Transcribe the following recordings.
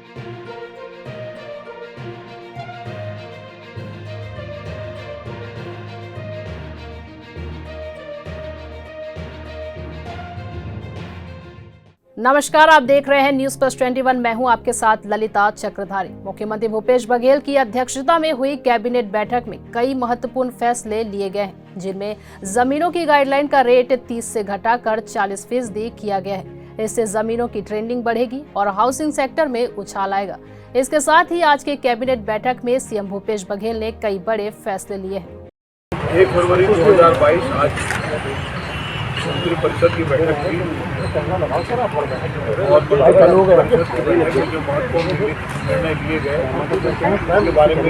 नमस्कार, आप देख रहे हैं न्यूज प्लस 21। मैं हूं आपके साथ ललिता चक्रधारी। मुख्यमंत्री भूपेश बघेल की अध्यक्षता में हुई कैबिनेट बैठक में कई महत्वपूर्ण फैसले लिए गए हैं, जिनमें जमीनों की गाइडलाइन का रेट 30 से घटाकर 40% किया गया है। इससे जमीनों की ट्रेंडिंग बढ़ेगी और हाउसिंग सेक्टर में उछाल आएगा। इसके साथ ही आज की कैबिनेट बैठक में सीएम भूपेश बघेल ने कई बड़े फैसले लिए हैं। 1 फरवरी 2022 आज मंत्री परिषद की बैठक थी और परिषद की बैठक में जो महत्वपूर्ण निर्णय लिए गए उनके बारे में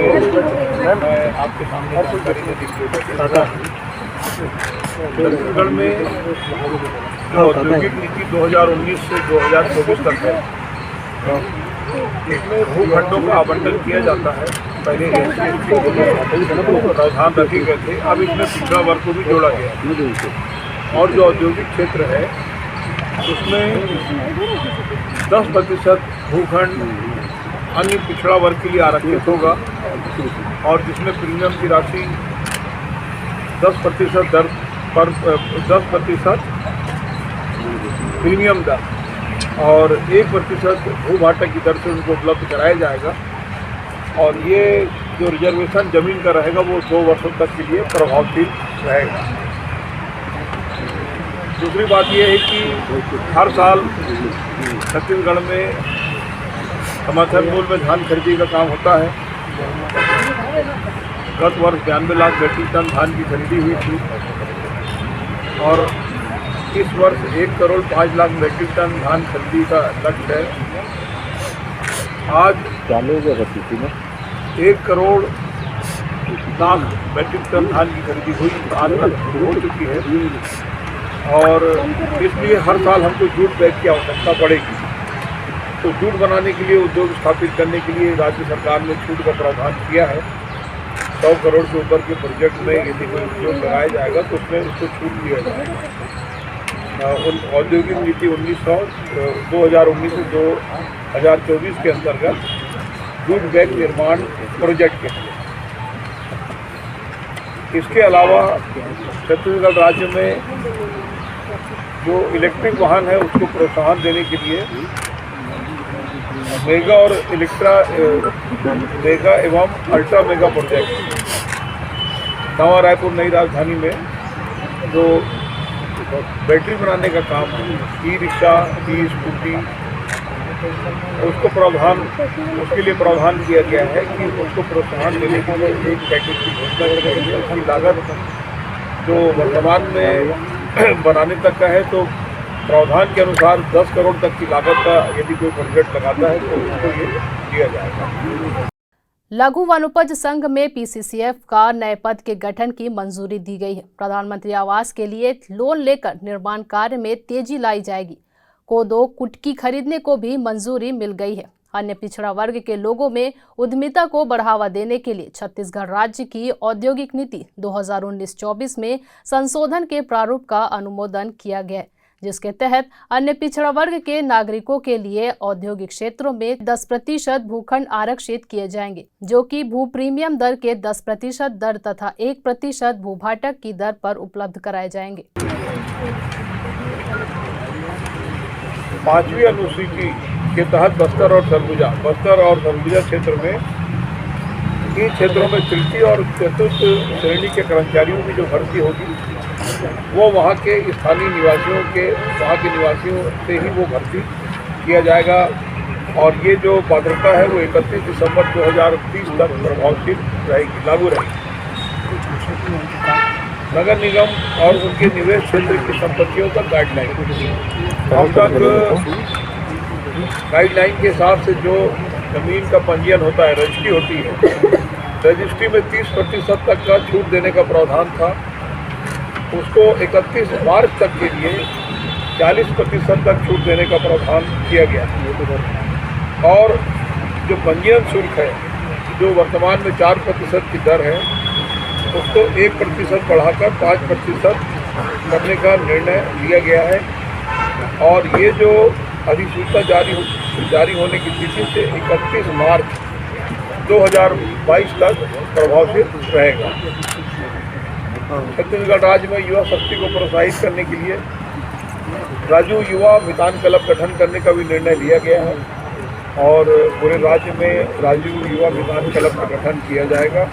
मैं आपके सामने जानकारी देने के लिए चाहता हूँ। छत्तीसगढ़ में जो औद्योगिक नीति 2019 से 2024 तक है, इसमें भूखंडों का आवंटन किया जाता है। पहले प्रावधान रखे गए थे, अब इसमें पिछड़ा वर्ग को भी जोड़ा गया और जो औद्योगिक क्षेत्र है उसमें 10% भूखंड अन्य पिछड़ा वर्ग के लिए आरक्षित होगा और जिसमें प्रीमियम की राशि 10% दर पर 10% प्रीमियम दर और 1% भूभाटक की दर से उनको उपलब्ध कराया जाएगा। और ये जो रिजर्वेशन जमीन का रहेगा वो 2 वर्षों तक के लिए प्रभावशील रहेगा। दूसरी बात ये है कि हर साल छत्तीसगढ़ में समर्थन मूल्य में धान खरीदी का काम होता है। गत वर्ष 92 लाख मीट्रिक टन धान की खरीदी हुई थी और इस वर्ष 1 करोड़ 5 लाख मीट्रिक टन धान खरीदी का लक्ष्य है। आज 1 करोड़ लाख मीट्रिक टन धान की खरीदी हुई, आज तक हो चुकी है और इसलिए हर साल हमको जूट बैग की आवश्यकता पड़ेगी। तो जूट बनाने के लिए उद्योग स्थापित करने के लिए राज्य सरकार ने छूट का प्रावधान किया है। 100 करोड़ से ऊपर के प्रोजेक्ट में यदि कोई उद्योग लगाया जाएगा तो उसमें उसको छूट दिया जाएगा। औद्योगिक नीति 2019 से 2024 के अंतर्गत जूट बैग निर्माण प्रोजेक्ट के लिए। इसके अलावा छत्तीसगढ़ राज्य में जो इलेक्ट्रिक वाहन है उसको प्रोत्साहन देने के लिए मेगा और मेगा एवं अल्ट्रा मेगा प्रोजेक्ट नवा रायपुर नई राजधानी में जो बैटरी बनाने का काम है, ई रिक्शा, ई स्कूटी, उसके लिए प्रावधान किया गया है कि उसको प्रोत्साहन देने के लिए एक पैकेज की घोषणा की गई है। उसकी लागत जो वर्तमान में बनाने तक का है तो प्रावधान के अनुसार 10 करोड़ तक की लागत का यदि कोई प्रोजेक्ट लगाता है तो उसको ये दिया जाएगा। लघु वनोपज संघ में पीसीसीएफ का नए पद के गठन की मंजूरी दी गई है। प्रधानमंत्री आवास के लिए लोन लेकर निर्माण कार्य में तेजी लाई जाएगी। कोदो कुटकी खरीदने को भी मंजूरी मिल गई है। अन्य पिछड़ा वर्ग के लोगों में उद्यमिता को बढ़ावा देने के लिए छत्तीसगढ़ राज्य की औद्योगिक नीति 2019-24 में संशोधन के प्रारूप का अनुमोदन किया गया, जिसके तहत अन्य पिछड़ा वर्ग के नागरिकों के लिए औद्योगिक क्षेत्रों में 10% भूखंड आरक्षित किए जाएंगे, जो कि भू प्रीमियम दर के 10% दर तथा 1% भूभाटक की दर पर उपलब्ध कराए जाएंगे। 5वीं अनुसूची के तहत बस्तर और सरगुजा क्षेत्र में इन क्षेत्रों में तृतीय और चतुर्थ श्रेणी के कर्मचारियों की जो भर्ती होगी वो वहाँ के स्थानीय निवासियों से ही वो भर्ती किया जाएगा और ये जो पात्रता है वो 31 दिसंबर 2030 तक प्रभावशील रहेगी, लागू रहेगी। नगर निगम और उनके निवेश क्षेत्र की संपत्तियों का गाइडलाइन अब तक गाइडलाइन के हिसाब से जो जमीन का पंजीयन होता है, रजिस्ट्री होती है, रजिस्ट्री में 30% तक का छूट देने का प्रावधान था। उसको 31 मार्च तक के लिए 40% तक छूट देने का प्रावधान किया गया और जो पंजीयन शुल्क है जो वर्तमान में 4% की दर है उसको 1% बढ़ाकर 5% करने का निर्णय लिया गया है। और ये जो अधिसूचना जारी होने की तिथि से 31 मार्च 2022 तक प्रभावशील रहेगा। छत्तीसगढ़ राज्य में युवा शक्ति को प्रोत्साहित करने के लिए राजू युवा मितान क्लब गठन करने का भी निर्णय लिया गया है और पूरे राज्य में राजू युवा मितान क्लब का गठन किया जाएगा।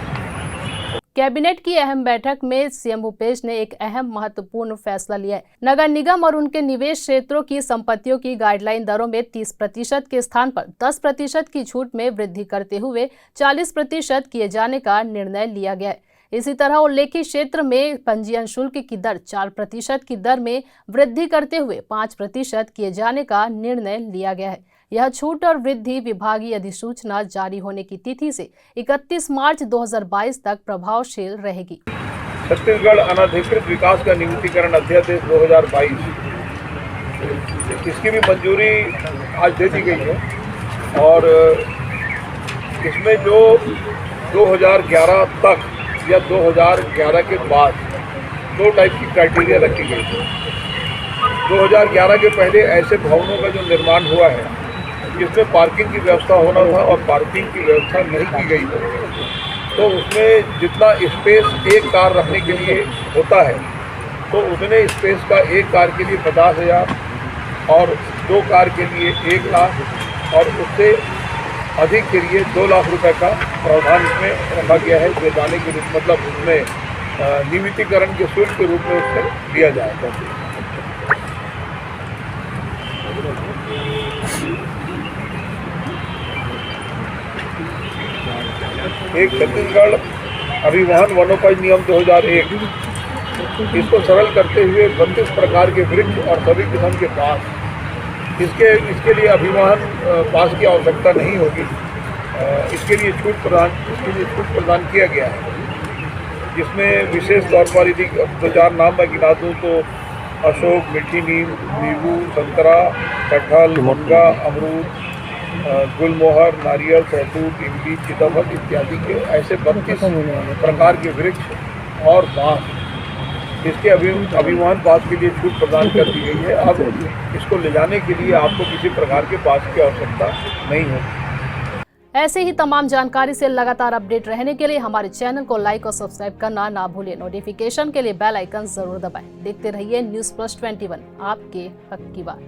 कैबिनेट की अहम बैठक में सीएम भूपेश ने एक अहम महत्वपूर्ण फैसला लिया है। नगर निगम और उनके निवेश क्षेत्रों की संपत्तियों की गाइडलाइन दरों में 30% के स्थान पर 10% की छूट में वृद्धि करते हुए 40% किए जाने का निर्णय लिया गया है। इसी तरह उल्लेखित क्षेत्र में पंजीयन शुल्क की दर 4% की दर में वृद्धि करते हुए 5% किए जाने का निर्णय लिया गया है। यह छूट और वृद्धि विभागीय अधिसूचना जारी होने की तिथि से 31 मार्च 2022 तक प्रभावशील रहेगी। छत्तीसगढ़ अनधिकृत विकास का नियमितीकरण अध्यादेश 2022 इसकी भी मंजूरी आज दे दी गई है और इसमें जो 2011 तक या 2011 के बाद दो टाइप की क्राइटेरिया रखी गई थी। 2011 के पहले ऐसे भवनों का जो निर्माण हुआ है जिसमें पार्किंग की व्यवस्था होना था और पार्किंग की व्यवस्था नहीं की गई थी, तो उसमें जितना स्पेस एक कार रखने के लिए होता है तो उतने स्पेस का एक कार के लिए 50,000 और 2 कार के लिए 1 लाख और उससे अधिक के लिए 2 लाख रुपए का प्रावधान इसमें रखा गया है। जुर्माने के रूप मतलब उसमें नियमितीकरण के शुल्क के रूप में उससे लिया जाएगा। एक छत्तीसगढ़ अभिवाहन वनोपज नियम 2001 इसको सरल करते हुए 32 प्रकार के वृक्ष और सभी किस्म के पास इसके लिए अभिवाहन पास की आवश्यकता नहीं होगी। इसके लिए छूट प्रदान किया गया है, जिसमें विशेष तौर पर यदि 2-4 नाम मैं गिना दूँ तो अशोक, मीठी नीम, नींबू, संतरा, कटहल, मुनगा, अमरूद, गुलमोहर, नारियल, सहतूत, इमली, सीताफल इत्यादि के ऐसे 32 प्रकार के वृक्ष और बांस इसके अभिवाहन पास के लिए छूट प्रदान कर दी गई है। अब इसको ले जाने के लिए आपको किसी प्रकार के पास की आवश्यकता नहीं होगी। ऐसे ही तमाम जानकारी से लगातार अपडेट रहने के लिए हमारे चैनल को लाइक और सब्सक्राइब करना ना भूलें। नोटिफिकेशन के लिए बेल आइकन जरूर दबाएं। देखते रहिए न्यूज़ प्लस 21, आपके हक की बात।